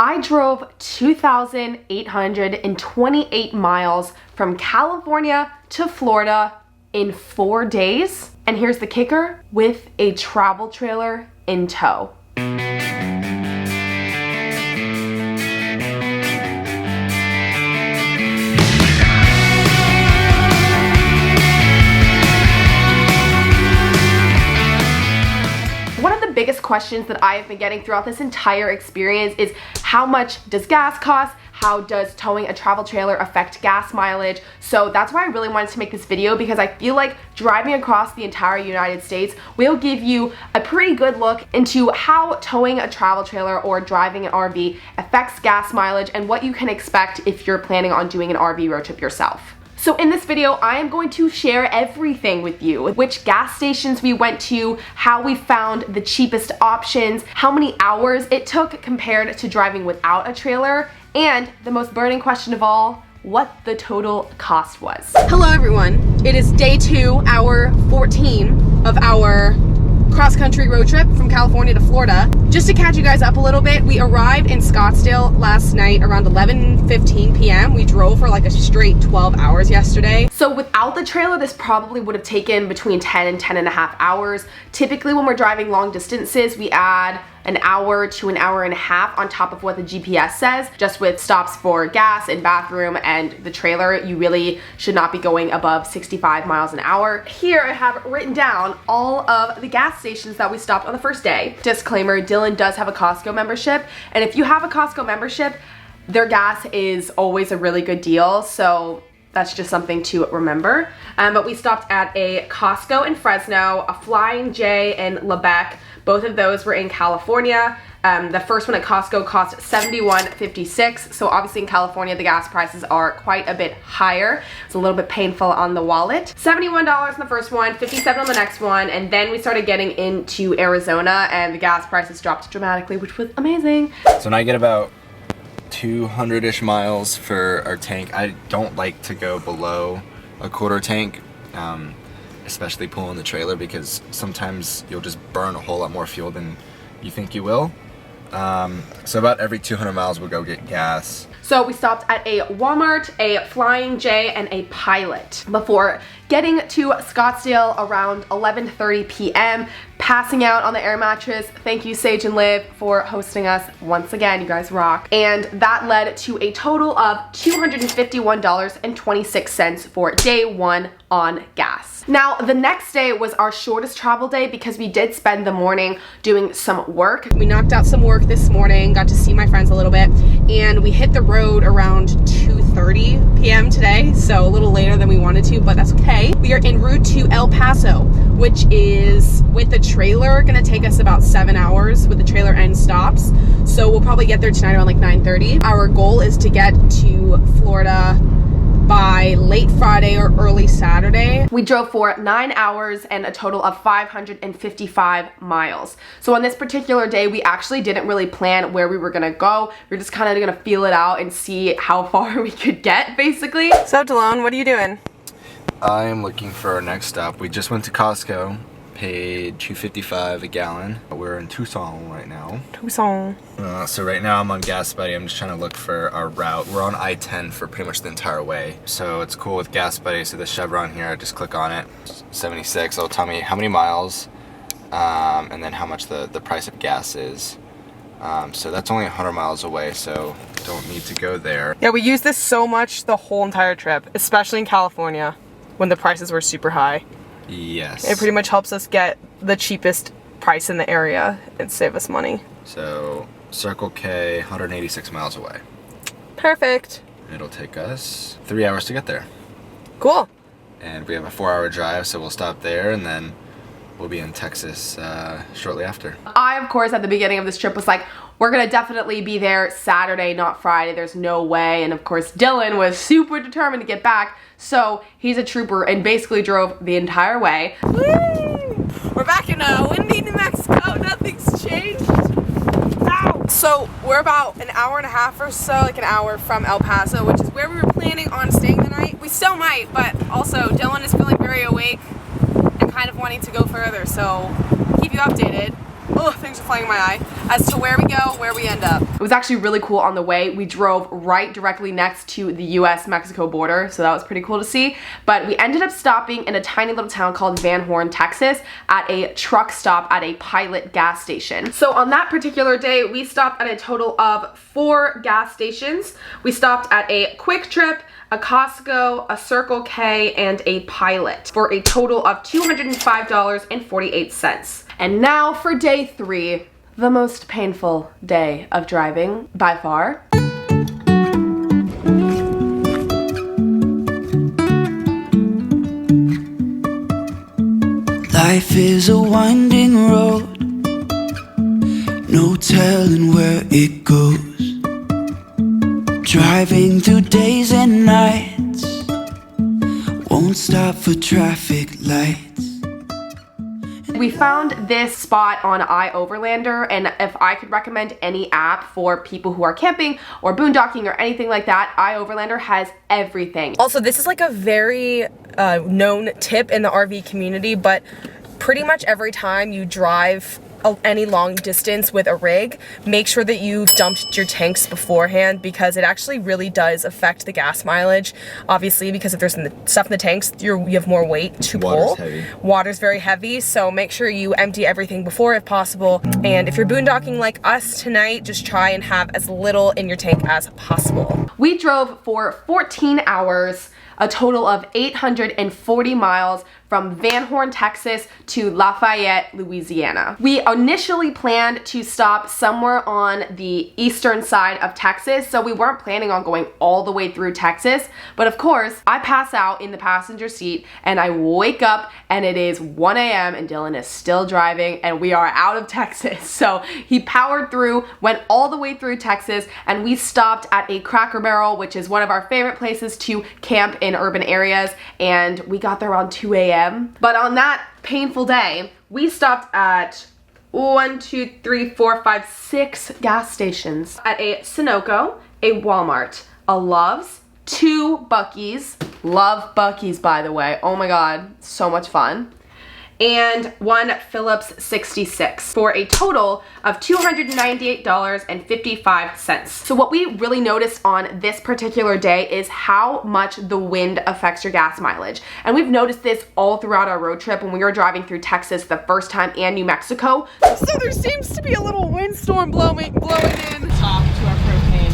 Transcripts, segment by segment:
I drove 2,828 miles from California to Florida in 4 days. And here's the kicker, with a travel trailer in tow. One of the biggest questions that I have been getting throughout this entire experience is how much does gas cost? How does towing a travel trailer affect gas mileage? So that's why I really wanted to make this video, because I feel like driving across the entire United States will give you a pretty good look into how towing a travel trailer or driving an RV affects gas mileage and what you can expect if you're planning on doing an RV road trip yourself. So in this video, I am going to share everything with you. Which gas stations we went to, how we found the cheapest options, how many hours it took compared to driving without a trailer, and the most burning question of all, what the total cost was. Hello everyone, it is day 2, hour 14 of our cross-country road trip from California to Florida. Just to catch you guys up a little bit, we arrived in Scottsdale last night around 11:15 p.m. We drove for like a straight 12 hours yesterday. So without the trailer, this probably would have taken between 10 and 10 and a half hours. Typically when we're driving long distances, we add an hour to an hour and a half on top of what the GPS says, just with stops for gas and bathroom, and the trailer, you really should not be going above 65 miles an hour. Here I have written down all of the gas stations that we stopped on the first day. Disclaimer, Dylan does have a Costco membership, and if you have a Costco membership, their gas is always a really good deal, so that's just something to remember. But we stopped at a Costco in Fresno, a Flying J in Lebec. Both of those were in California. The first one at Costco cost $71.56. So obviously in California, the gas prices are quite a bit higher. It's a little bit painful on the wallet. $71 in the first one, $57 on the next one. And then we started getting into Arizona and the gas prices dropped dramatically, which was amazing. So now I get about 200-ish miles for our tank. I don't like to go below a quarter tank, especially pulling the trailer, because sometimes you'll just burn a whole lot more fuel than you think you will. So about every 200 miles we'll go get gas. So we stopped at a Walmart, a Flying J, and a Pilot before getting to Scottsdale around 11:30 p.m., passing out on the air mattress. Thank you, Sage and Liv, for hosting us once again. You guys rock. And that led to a total of $251.26 for day 1 on gas. Now, the next day was our shortest travel day because we did spend the morning doing some work. We knocked out some work this morning, got to see my friends a little bit, and we hit the road around 2:30 p.m. today, so a little later than we wanted to, but that's okay. We are en route to El Paso, which is, with the trailer, gonna take us about 7 hours with the trailer and stops. So we'll probably get there tonight around like 9:30. Our goal is to get to Florida by late Friday or early Saturday. We drove for 9 hours and a total of 555 miles. So on this particular day, we actually didn't really plan where we were gonna go. We were just kind of gonna feel it out and see how far we could get, basically. So Delone, what are you doing? I am looking for our next stop. We just went to Costco, paid $2.55 a gallon. We're in Tucson right now. Tucson. So right now I'm on Gas Buddy. I'm just trying to look for our route. We're on I-10 for pretty much the entire way. So it's cool with Gas Buddy. So the chevron here, I just click on it. 76, it'll tell me how many miles and then how much the price of gas is. So that's only 100 miles away, so don't need to go there. Yeah, we used this so much the whole entire trip, especially in California when the prices were super high. Yes. It pretty much helps us get the cheapest price in the area and save us money. So Circle K, 186 miles away. Perfect. It'll take us 3 hours to get there. Cool. And we have a 4-hour drive, so we'll stop there and then we'll be in Texas shortly after. I, of course, at the beginning of this trip was like, we're gonna definitely be there Saturday, not Friday. There's no way. And of course, Dylan was super determined to get back. So he's a trooper and basically drove the entire way. Woo! We're back in windy New Mexico. Nothing's changed. Ow! So we're about an hour and a half or so, like an hour from El Paso, which is where we were planning on staying the night. We still might, but also Dylan is feeling very awake and kind of wanting to go further. So keep you updated. oh, things are flying in my eye, as to where we go, where we end up. It was actually really cool on the way. We drove right directly next to the US-Mexico border, so that was pretty cool to see. But we ended up stopping in a tiny little town called Van Horn, Texas, at a truck stop at a Pilot gas station. So on that particular day, we stopped at a total of 4 gas stations. We stopped at a Quick Trip, a Costco, a Circle K, and a Pilot for a total of $205.48. And now for day 3, the most painful day of driving by far. Life is a winding road, no telling where it goes. Driving through days and nights, won't stop for traffic lights. We found this spot on iOverlander, and if I could recommend any app for people who are camping or boondocking or anything like that, iOverlander has everything. Also, this is like a very known tip in the RV community, but pretty much every time you drive any long distance with a rig, make sure that you dumped your tanks beforehand, because it actually really does affect the gas mileage. Obviously, because if there's stuff in the tanks, you have more weight to pull. Water's very heavy, so make sure you empty everything before if possible. And if you're boondocking like us tonight, just try and have as little in your tank as possible. We drove for 14 hours, a total of 840 miles from Van Horn, Texas to Lafayette, Louisiana. We initially planned to stop somewhere on the eastern side of Texas, so we weren't planning on going all the way through Texas, but of course, I pass out in the passenger seat and I wake up and it is 1 a.m. and Dylan is still driving and we are out of Texas. So he powered through, went all the way through Texas, and we stopped at a Cracker Barrel, which is one of our favorite places to camp in urban areas, and we got there around 2 a.m. But on that painful day, we stopped at 6 gas stations. At a Sunoco, a Walmart, a Love's, 2 Buc-ee's, love Buc-ee's by the way, oh my god, so much fun, and 1 Phillips 66 for a total of $298.55. So what we really noticed on this particular day is how much the wind affects your gas mileage. And we've noticed this all throughout our road trip when we were driving through Texas the first time and New Mexico. So there seems to be a little windstorm blowing in. Top to our propane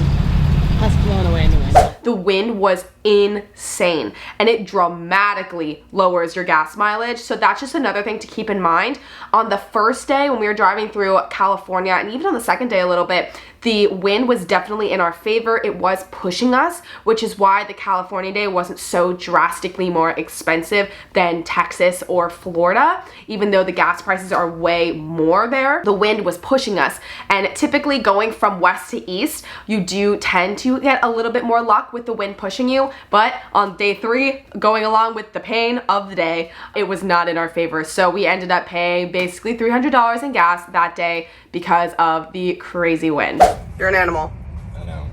has blown away in the wind. The wind was insane and it dramatically lowers your gas mileage. So that's just another thing to keep in mind. On the first day when we were driving through California, and even on the second day a little bit, the wind was definitely in our favor. It was pushing us, which is why the California day wasn't so drastically more expensive than Texas or Florida. Even though the gas prices are way more there, the wind was pushing us. And typically going from west to east, you do tend to get a little bit more luck with the wind pushing you. But on day 3, going along with the pain of the day, it was not in our favor. So we ended up paying basically $300 in gas that day because of the crazy wind. You're an animal. I know.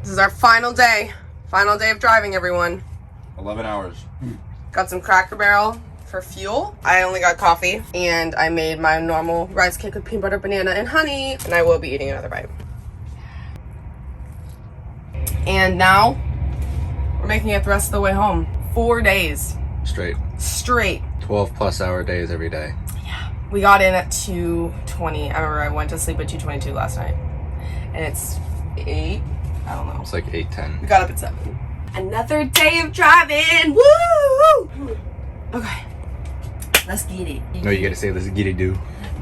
This is our final day. Final day of driving, everyone. 11 hours. Got some Cracker Barrel for fuel. I only got coffee, and I made my normal rice cake with peanut butter, banana, and honey, and I will be eating another bite. And now, we're making it the rest of the way home. 4 days. Straight. 12+ hour days every day. We got in at 2:20. I remember I went to sleep at 2:22 last night. And it's 8, I don't know. It's like 8:10. We got up at 7. Another day of driving! Woo! Okay. Let's get it. No, you gotta say let's get it, dude.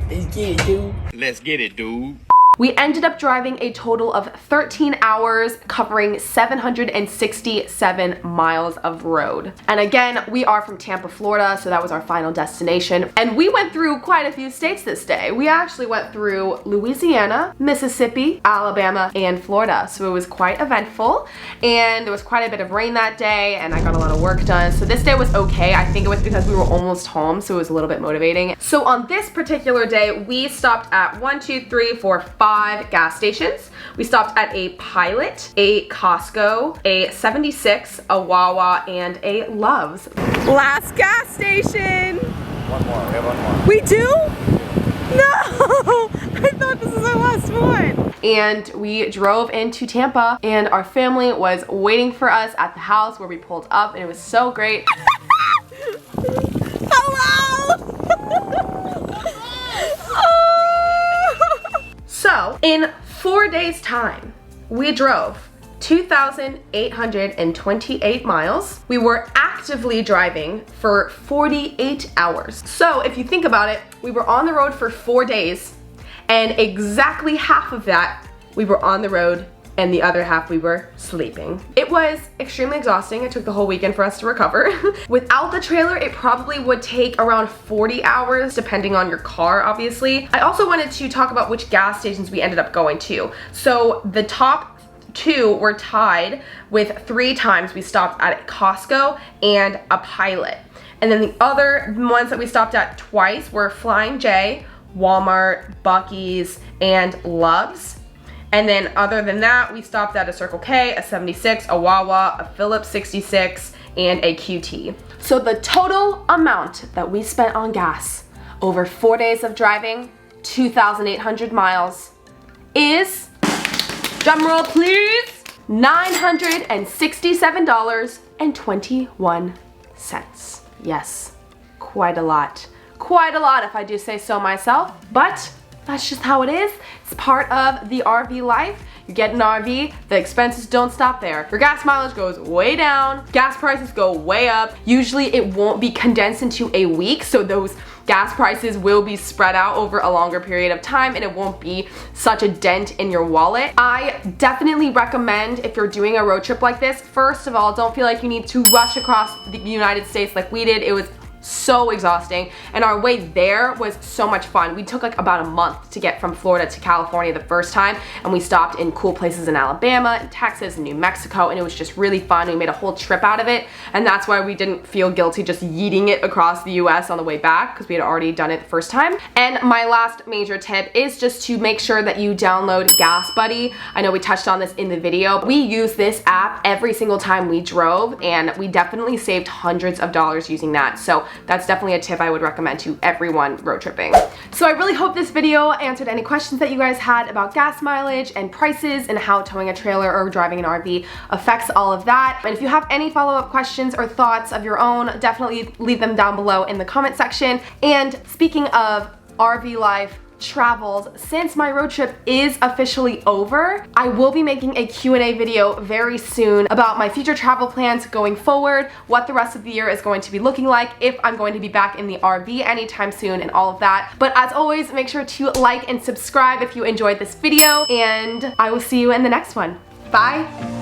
Let's get it, dude. Let's get it, dude. We ended up driving a total of 13 hours, covering 767 miles of road. And again, we are from Tampa, Florida, so that was our final destination. And we went through quite a few states this day. We actually went through Louisiana, Mississippi, Alabama, and Florida. So it was quite eventful. And there was quite a bit of rain that day, and I got a lot of work done. So this day was okay. I think it was because we were almost home, so it was a little bit motivating. So on this particular day, we stopped at 5 gas stations. We stopped at a Pilot, a Costco, a 76, a Wawa, and a Love's. Last gas station. One more. We have one more. We do? No! I thought this was our last one. And we drove into Tampa and our family was waiting for us at the house where we pulled up, and it was so great. Hello! So, in 4 days' time, we drove 2,828 miles. We were actively driving for 48 hours. So if you think about it, we were on the road for 4 days, and exactly half of that we were on the road and the other half we were sleeping. It was extremely exhausting. It took the whole weekend for us to recover. Without the trailer, it probably would take around 40 hours, depending on your car, obviously. I also wanted to talk about which gas stations we ended up going to. So the top 2 were tied with 3 times we stopped at Costco and a Pilot. And then the other ones that we stopped at twice were Flying J, Walmart, Buc-ee's, and Love's. And then other than that, we stopped at a Circle K, a 76, a Wawa, a Phillips 66, and a QT. So the total amount that we spent on gas over 4 days of driving, 2,800 miles, is, drumroll please, $967.21. Yes, quite a lot. Quite a lot if I do say so myself, but that's just how it is. It's part of the RV life. You get an RV, the expenses don't stop there. Your gas mileage goes way down, gas prices go way up. Usually it won't be condensed into a week, so those gas prices will be spread out over a longer period of time and it won't be such a dent in your wallet. I definitely recommend, if you're doing a road trip like this, first of all, don't feel like you need to rush across the United States like we did. It was so exhausting, and our way there was so much fun. We took like about a month to get from Florida to California the first time, and we stopped in cool places in Alabama and Texas and New Mexico, and it was just really fun. We made a whole trip out of it, and that's why we didn't feel guilty just yeeting it across the US on the way back, because we had already done it the first time. And my last major tip is just to make sure that you download Gas Buddy. I know we touched on this in the video, but we use this app every single time we drove, and we definitely saved hundreds of dollars using that. So that's definitely a tip I would recommend to everyone road tripping. So I really hope this video answered any questions that you guys had about gas mileage and prices and how towing a trailer or driving an RV affects all of that. And if you have any follow-up questions or thoughts of your own, definitely leave them down below in the comment section. And speaking of RV life, travels, since my road trip is officially over, I will be making a Q&A video very soon about my future travel plans going forward, what the rest of the year is going to be looking like, if I'm going to be back in the RV anytime soon, and all of that. But as always, make sure to like and subscribe if you enjoyed this video, and I will see you in the next one. Bye!